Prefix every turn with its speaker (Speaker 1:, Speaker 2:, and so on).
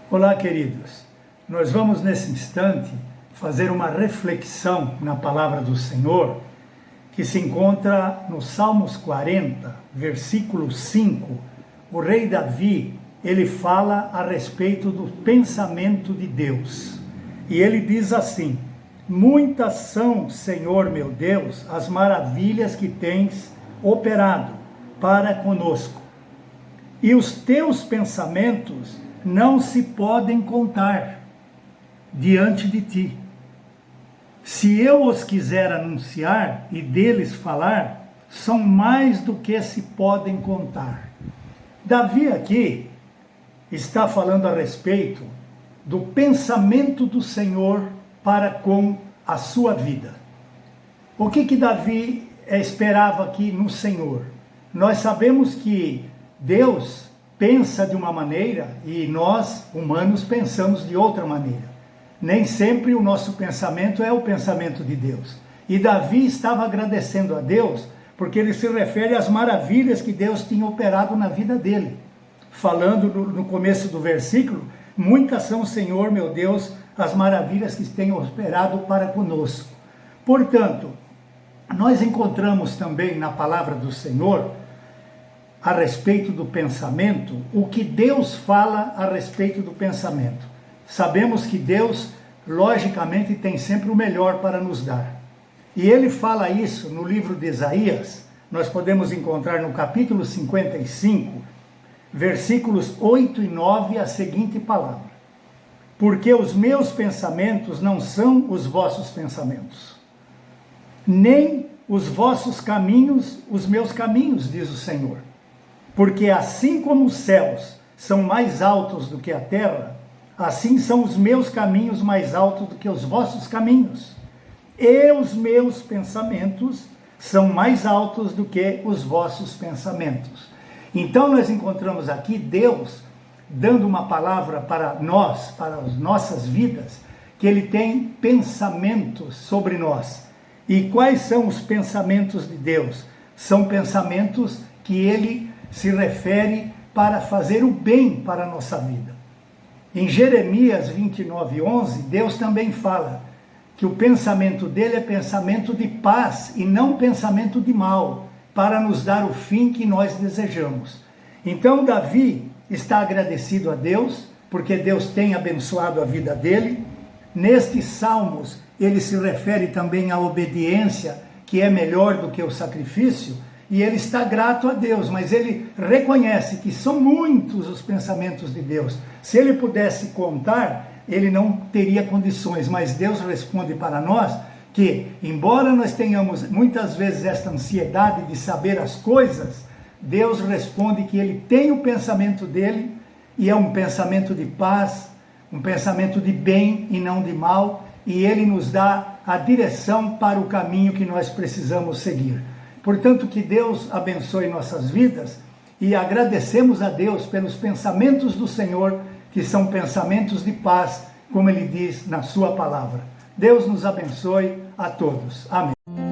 Speaker 1: Olá, queridos. Nós vamos nesse instante fazer uma reflexão na palavra do Senhor que se encontra no Salmos 40, versículo 5. O rei Davi, ele fala a respeito do pensamento de Deus. E ele diz assim: muitas são, Senhor meu Deus, as maravilhas que tens operado para conosco. E os teus pensamentos não se podem contar diante de ti. Se eu os quiser anunciar e deles falar, são mais do que se podem contar. Davi aqui está falando a respeito do pensamento do Senhor para com a sua vida. O que Davi esperava aqui no Senhor? Nós sabemos que Deus pensa de uma maneira e nós, humanos, pensamos de outra maneira. Nem sempre o nosso pensamento é o pensamento de Deus. E Davi estava agradecendo a Deus porque ele se refere às maravilhas que Deus tinha operado na vida dele. Falando no começo do versículo, muitas são, Senhor meu Deus, as maravilhas que tem operado para conosco. Portanto, nós encontramos também na palavra do Senhor, a respeito do pensamento, o que Deus fala a respeito do pensamento. Sabemos que Deus, logicamente, tem sempre o melhor para nos dar. E ele fala isso no livro de Isaías. Nós podemos encontrar no capítulo 55, versículos 8 e 9, a seguinte palavra: porque os meus pensamentos não são os vossos pensamentos, nem os vossos caminhos os meus caminhos, diz o Senhor. Porque assim como os céus são mais altos do que a terra, assim são os meus caminhos mais altos do que os vossos caminhos. E os meus pensamentos são mais altos do que os vossos pensamentos. Então nós encontramos aqui Deus dando uma palavra para nós, para as nossas vidas, que Ele tem pensamentos sobre nós. E quais são os pensamentos de Deus? São pensamentos que Ele se refere para fazer o bem para a nossa vida. Em Jeremias 29:11, Deus também fala que o pensamento dele é pensamento de paz e não pensamento de mal, para nos dar o fim que nós desejamos. Então Davi está agradecido a Deus, porque Deus tem abençoado a vida dele. Nestes salmos, ele se refere também à obediência, que é melhor do que o sacrifício, e ele está grato a Deus, mas ele reconhece que são muitos os pensamentos de Deus. Se ele pudesse contar, ele não teria condições, mas Deus responde para nós que, embora nós tenhamos muitas vezes esta ansiedade de saber as coisas, Deus responde que ele tem o pensamento dele, e é um pensamento de paz, um pensamento de bem e não de mal, e ele nos dá a direção para o caminho que nós precisamos seguir. Portanto, que Deus abençoe nossas vidas e agradecemos a Deus pelos pensamentos do Senhor, que são pensamentos de paz, como Ele diz na sua palavra. Deus nos abençoe a todos. Amém.